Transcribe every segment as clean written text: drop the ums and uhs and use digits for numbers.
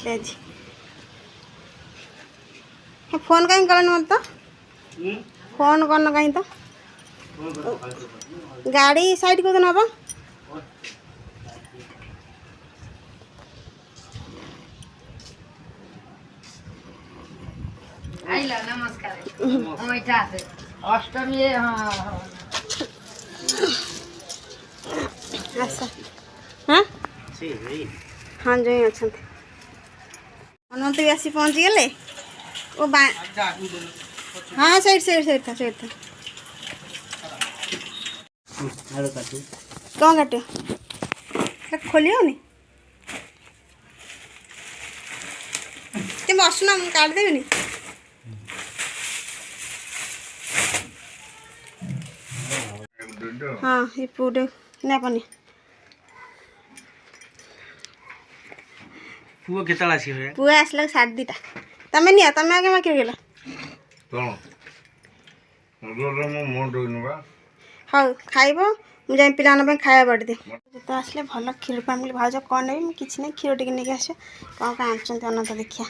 आसले आज फोन कहीं कल मत तो फोन करना कहीं तो गाड़ी साइड को ना आइला नमस्कार अष्टमी अच्छा हाँ हाँ जो अच्छा अनंत भी आसी पहुँची गले वो हाँ साइड था कौन काटो खोली होनी तुम बसुना मुझे काट देवी हाँ ये पूरे ना पानी पुओ केतला आसी पुओ आसला 2:30 तमें निया तमें आगे माके गेला हाँ खाइब मुझे पिला खाया बाड़ी दे तो आसले भल क्षीर पा भाज कौन नेबी किसी ना क्षीर टी नहीं आस कौन कौन आनते अनंत देखिया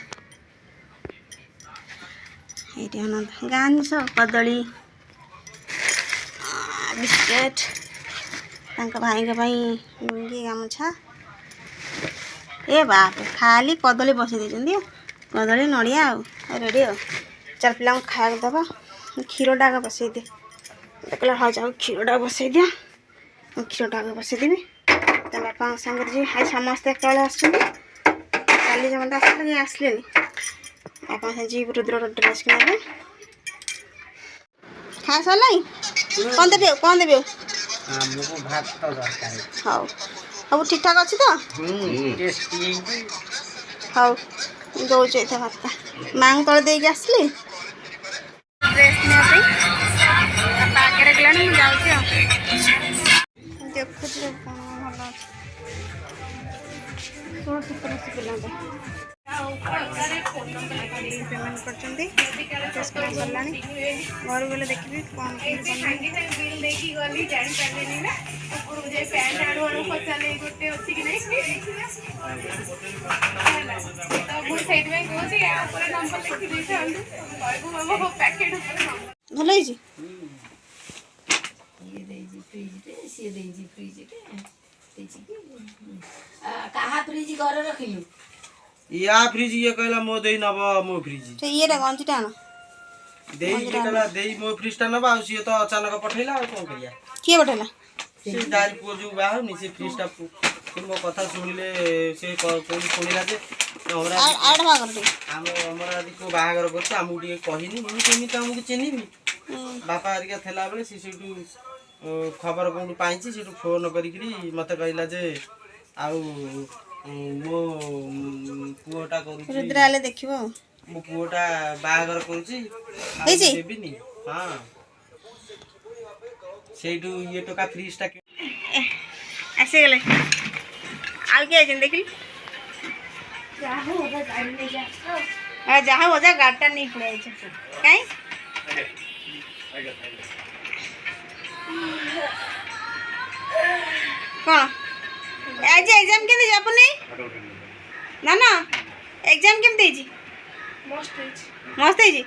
ये अनंत गाँ जिस कदली बिस्केट भाई लुंगी गामुछा ए बाप खाली कदली बसई दे कदली नड़िया रेडी चल पिला खाया दबा क्षीर टाग बसई दे कहला हाँ जाओ क्षीर टाग बसई दिया क्षीर टाग बसईदेवी तो बापा सागर जी हाई समस्ते कल आसली जब आसले आसले बापा से जी रुद्र ड्रेस किने खा सारा कौन देवी हाँ सब ठीक ठाक अच्छी तो हाँ दौचे भात माँ तले देकी आसली ड्रेस पाखे गला देखु भल पेमेंट कर सरला घर गले देखी कौन भल कहा फ्रिज घर रखिलु या फ्रिज ये कहला मो देई नब मो फ्रिज ये गंजी टाण देई ये कहला देई मो फ्रिज टा नबा सी तो अचानक पठैला और कोन करिया के पठैला से दाल पो जो बाहर नि से फ्रिज टा मो कथा सुनिले से कोन सुनिला जे हमरा आड भागर रे हमरा आदि को बाहागर करछ हमु टी कहिनी मु केमी त हमु चिन्हिबी बापा आरिका थेला बेले से सेटू खबर कोन पाइछि सेटू फोन करिकरी मते कहला जे आउ मो पुओटा करू रुद्र आले देखिबो मो पुओटा बाहागर करूछि देबिनी हां सेटू ये टका फ्रिज टा आसे गेले आ के जन देखली जाहो ओदा गाड़ी ले जा आ जहां ओजा गाटा नहीं पड़े छ काई कौन आज एग्जाम के दे अपने ना ना एग्जाम केम देजी मस्त है जी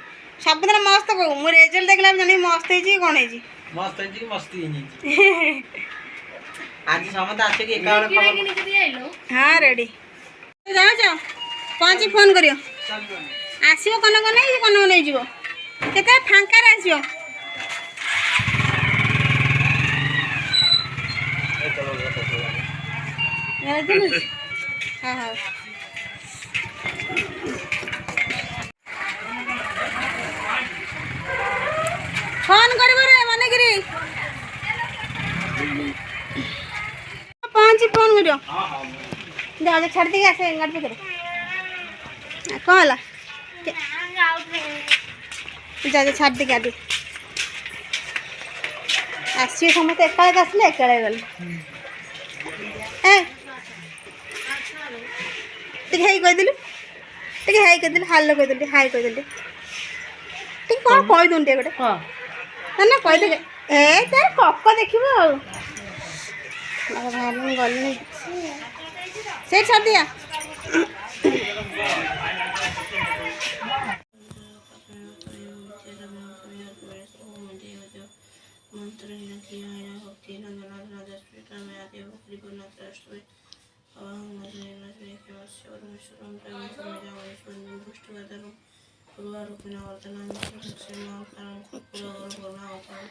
सब दिन मस्त को मो रिजल्ट देखला जानी मस्त है जी कोन है जी मस्त है जी मस्ती है आज समझ आछे कि एका खबर हां रेडी जाओ जाओ पांच फोन करियो आसीओ कोन नहीं जीवो केते फांका रे आसीओ हाँ हाँ फोन कर मन गिरी पहुँची फोन करियो जा छाड़ देगी आसे गाड़ी पे कौन है जा छाड़ दे गाड़ी आसिए समस्त एकाले आसले एकाले गले हाई कहीदेलु हाई कहीदेलु हाल कहीदेलु हाई कहीदेलु कौन कहीदुन टे गोटे ना कहीदे ए तार कक देखिब बाहर गलनी से छाड़ दिया परमेश्वरं प्रेमसमेजावशुद्धं पुष्टिवर्धनं पूर्वारूपिणवर्धनं विश्वसस्यमाकारं कर्पूरगौरवर्णवतां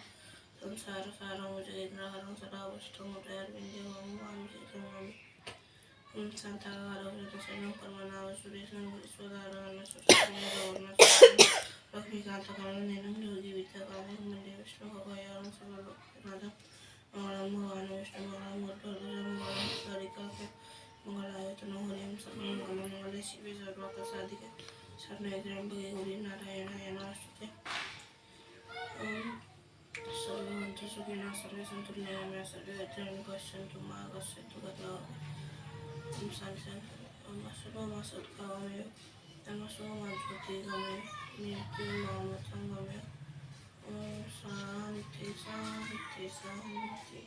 संसारसारं जयद्राहरं सदा वष्टमुदयर्विन्द्यं वामशेखं शान्ताकारं कर्मणावसुरेशं विश्वधारणं सुरक्षं लक्ष्मीकान्तकमलं योगिविद्याकामं वन्दे विष्णुभगवयां सर्वलोकनाथं मंगलम भगवान विष्णु मंगलम गरुड़ध्वज मंगलम हरिकाके मंगलायतन हरिम सर्वमंगल शिवे सर्वप्रसादिके शरणैर्त्र्यंबके गौरी नारायणाय नमोस्तुते सर्वे भवन्तु सुखिनः सर्वे सन्तु निरामयाः सर्वे भद्राणि पश्यन्तु मा कश्चित् दुःखभाग् सर्वं सत्कामये तमसो मा ज्योतिर्गमये मृत्युर्मामृतं गमये शांति शांति शांति।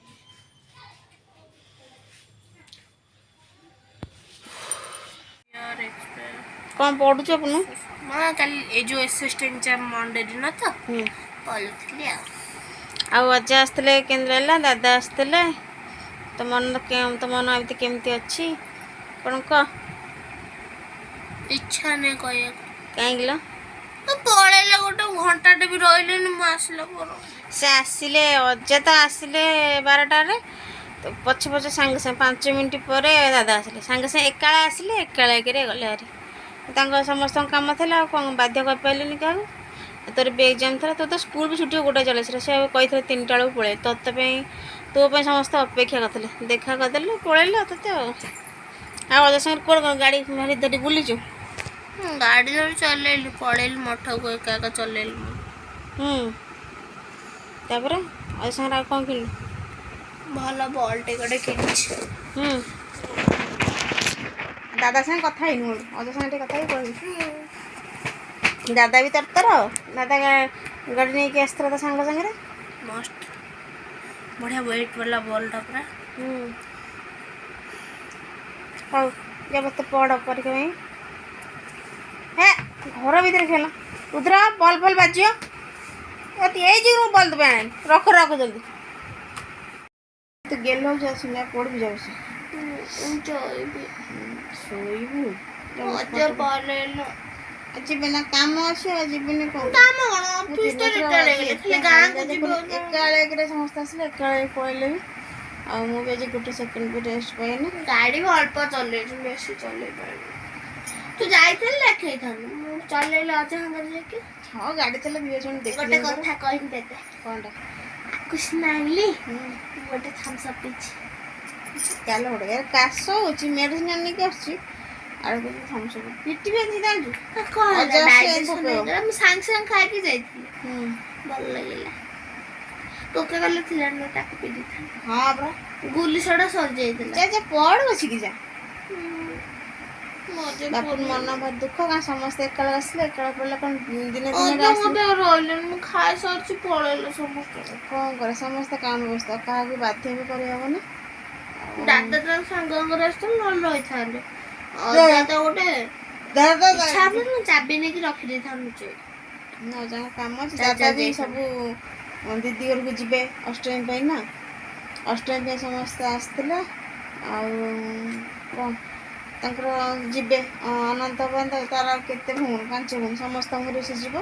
कौन पढ़ुच अपन माँ कल ये जो असिस्टेंट एग्जाम मंडे दिन तो पढ़ुଥିଲି ଆଉ ଅଜା ଆସିଥିଲେ କେନ୍ଦ୍ର ହେଲା ଦାଦା ଆସିଥିଲେ ତ ମନ ଏମିତି କେମିତି ଅଛି କ'ଣ କହ ଇଚ୍ଛା ନାହିଁ କହିବାକୁ କାହିଁକି ଲୋ ତ ପଳେଇଲେ ଗୋଟେ ଘଣ୍ଟାଟେ ବି ରହିଲେନି ମୁଁ ଆସିଲା ପରେ ସେ ଆସିଲେ ଅଜା ତ ଆସିଲେ 12ଟାରେ ତ ପଛେ ପଛେ ସାଙ୍ଗେ ସାଙ୍ଗେ 5 ମିନିଟ୍ ପରେ ଦାଦା ଆସିଲେ ସାଙ୍ଗେ ସାଙ୍ଗେ ଏକାଳେ ଆସିଲେ ଏକାଳେକରେ ଗଲେ ହାରି ତାଙ୍କ ସମସ୍ତଙ୍କ କାମ ଥିଲା ଆଉ କ'ଣ ବାଧ୍ୟ କରିପାରିଲେନି କାହାକୁ ତୋର ବି ଏକ୍ଜାମ୍ ଥିଲା ତୋ ତ ସ୍କୁଲ ବି ଛୁଟି ଗୋଟେ ଚାଲିଥିଲା ସେ କହିଥିଲେ 3ଟା ବେଳକୁ ପଳେଇ ତୋ ପାଇଁ ସମସ୍ତେ ଅପେକ୍ଷା କରିଥିଲେ ଦେଖା କରିଦେଲେ ପଳେଇଲେ ତୋତେ ଆଉ ଅଜା ସାଙ୍ଗରେ କ'ଣ ଗାଡ଼ି ଭାରି ଧରି ବୁଲିଛୁ ଗାଡ଼ି ଧରି ଚଲେଇଲି ପଳେଇଲି ମଠକୁ ଏକା ଏକା ଚଲେଇଲି ତାପରେ ଅଜା ସାଙ୍ଗରେ ଆଉ କ'ଣ କିଣିଲୁ ଭଲ ବଲ୍ଟେ ଗୋଟେ କିଣିଛି ଦାଦା ସାଙ୍ଗେ କଥା ହେଇନୁ ଅଜା ସାଙ୍ଗେ ଟିକେ କଥା ହେଇ କହିବି ଦାଦା ବି ତର ଦାଦା ଗାଡ଼ି ନେଇକି ଆସିଥିଲା ତା ସାଙ୍ଗ ସାଙ୍ଗରେ ମସ୍ତ ବଢ଼ିଆ ୱେଟ୍ ବାଲା ବଲ୍ଟା ପୁରା ହଉ ଯା ମତେ ପଢ଼ ପରୀକ୍ଷା ପାଇଁ ହେ ଘର ଭିତରେ ଖେଳ ରୁଦ୍ର ବଲ୍ ବାଜିବ ଏଇ ଯୋଗୁଁ ବଲ୍ ଦେବେ ଆଣି ରଖ ଜଲ୍ଦି ତୁ ଗେଲ ହେଉଛି ଆସିଲା ପଢ଼ିବି ଯାଉଛି ଶୋଇବୁ ଯିବେ ନା କାମ ଅଛି ଆଉ ଯିବିନି କ'ଣ ଏକାଳେକରେ ସମସ୍ତେ ଆସିଲେ ଏକାଳେ ପଳେଇଲେ ବି ଆଉ ମୁଁ ବି ଆଜି ଗୋଟେ ସେକେଣ୍ଡ ବି ରେଷ୍ଟ ପାଇନି ଗାଡ଼ି ବି ଅଳ୍ପ ଚଲେଇଛି ବେଶୀ ଚଲେଇ ପାରିନି ତୁ ଯାଇଥିଲି ଦେଖେଇଥାନ୍ତୁ ମୁଁ ଚଲେଇଲି ଅଜା ସାଙ୍ଗରେ ଯାଇକି ହଁ ଗାଡ଼ି ଥିଲେ ଦୁଇ ଜଣ ଗୋଟେ କଥା କହିବି ତତେ କ'ଣଟା କୁସନା ଆଣିଲି ଗୋଟେ ଥମ୍ସ ଅପ୍ ପିଇଛି ଚାଲ ଗୋଟେ କାଶ ହେଉଛି ମେଡ଼ିସିନ ଆଣିକି ଆସୁଛି ଆଳୁ ଥମ୍ସ ଅପ୍ ପିଟି ବି ଆଜି ଜାଣିଛୁ ମୁଁ ସାଙ୍ଗେ ସାଙ୍ଗେ ଖାଇକି ଯାଇଥିଲି ଭଲ ଲାଗିଲା ଟୋକା ଗଲେ ଥିଲା ନା ତାକୁ ପିଇ ଦେଇଥାନ୍ତି ହଁ ପରା ଗୁଲି ସଡ଼ା ସରିଯାଇଥିଲା ଯା ପଢ଼ ବସିକି ଯା ବାପୁର ମନ ଭାରି ଦୁଃଖ କାରଣ ସମସ୍ତେ ଏକାଳେ ଆସିଲେ ଏକାଳେ ପଡ଼ିଲେ କ'ଣ ଦିନେ ରହିଲେନି ମୁଁ ଖାଇସାରିଛି ପଳେଇଲେ ସମସ୍ତେ କ'ଣ କରେ ସମସ୍ତେ କାମ ବ୍ୟସ୍ତ କାହାକୁ ବାଧ୍ୟ ବି କରିହେବନି ଦାଦା ତାଙ୍କ ସାଙ୍ଗଙ୍କର ଆସିଥିଲେ ନହେଲେ ରହିଥାନ୍ତେ ଗୋଟେ ଚାବି ନେଇକି ରଖିଦେଇଥାନ୍ତୁ ଅଜାଙ୍କ କାମ ଅଛି ଦାଦା ବି ସବୁ ଦିଦି ଘରକୁ ଯିବେ ଅଷ୍ଟମୀ ପାଇଁ ନା ଅଷ୍ଟମୀ ପାଇଁ ସମସ୍ତେ ଆସିଥିଲେ ଆଉ କ'ଣ ତାଙ୍କର ଯିବେ ଅନନ୍ତ ତାର କେତେ ଭଉଣୀ 5 ଭଉଣୀ ସମସ୍ତଙ୍କ ଘରୁ ସେ ଯିବ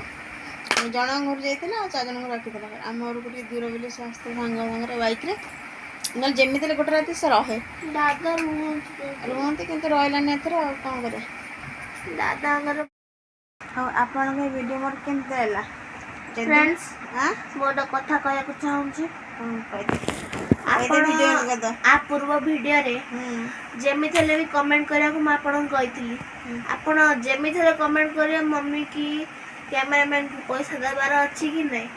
ଜଣଙ୍କ ଘରୁ ଯାଇଥିଲା ଆଉ 4 ଜଣଙ୍କୁ ରଖିଥିଲା ଆମ ଘରକୁ ଟିକେ ଦୂର ବୋଲି ସେ ଆସିଥିଲେ ସାଙ୍ଗ ସାଙ୍ଗରେ ବାଇକ୍ରେ ନହେଲେ ଯେମିତି ହେଲେ ଗୋଟେ ରାତି ସେ ରହେ ଦାଦା ରୁହନ୍ତି କିନ୍ତୁ ରହିଲାନି ଏଥର ଆଉ କ'ଣ କରିବା ଦାଦାଙ୍କର ଆଉ ଆପଣଙ୍କ ଏ ଭିଡ଼ିଓ ମୋର କେମିତି ହେଲା ଫ୍ରେଣ୍ଡସ୍ ମୁଁ ଗୋଟେ କଥା କହିବାକୁ ଚାହୁଁଛି ଆ ପୂର୍ବ ଭିଡ଼ିଓରେ ଯେମିତି ହେଲେ ବି କମେଣ୍ଟ କରିବାକୁ ମୁଁ ଆପଣଙ୍କୁ କହିଥିଲି ଆପଣ ଯେମିତି ହେଲେ କମେଣ୍ଟ କରିବେ ମମି କି କ୍ୟାମେରାମ୍ୟାନ୍କୁ ପଇସା ଦେବାର ଅଛି କି ନାହିଁ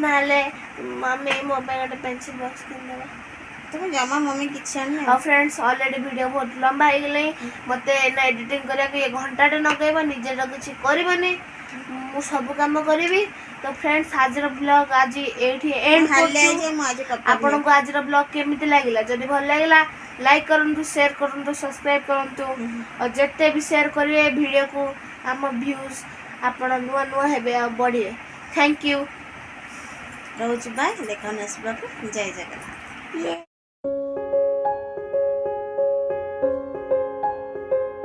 ନହେଲେ ମମି ମୋ ପାଇଁ ଗୋଟେ ପେନ୍ସିଲ୍ ବକ୍ସ କିଣିଦେବା ତମେ ଜମା ମମି କିଛି ଆଣିନି ଆଉ ଫ୍ରେଣ୍ଡସ୍ ଅଲରେଡ଼ି ଭିଡ଼ିଓ ବହୁତ ଲମ୍ବା ହେଇଗଲାଣି ମୋତେ ଏଇନା ଏଡ଼ିଟିଂ କରିବାକୁ ଇଏ ଘଣ୍ଟାଟେ ଲଗାଇବ ନିଜର କିଛି କରିବନି ମୁଁ ସବୁ କାମ କରିବି ତ ଫ୍ରେଣ୍ଡସ୍ ଆଜିର ବ୍ଲଗ୍ ଆଜି ଏଇଠି ଏଣ୍ଡ କରୁଛୁ ଆପଣଙ୍କୁ ଆଜିର ବ୍ଲଗ୍ କେମିତି ଲାଗିଲା ଯଦି ଭଲ ଲାଗିଲା ଲାଇକ୍ କରନ୍ତୁ ସେୟାର କରନ୍ତୁ ସବସ୍କ୍ରାଇବ୍ କରନ୍ତୁ ଆଉ ଯେତେ ବି ସେୟାର କରିବେ ଭିଡ଼ିଓକୁ ଆମ ଭ୍ୟୁଜ୍ ଆପଣ ନୂଆ ନୂଆ ହେବେ ଆଉ ବଢ଼ିବେ ଥ୍ୟାଙ୍କ ୟୁ ରହୁଛି ବାଏ ଦେଖା ନେକ୍ସଟ ବ୍ଲଗ୍ ଜୟ ଜଗନ୍ନାଥ।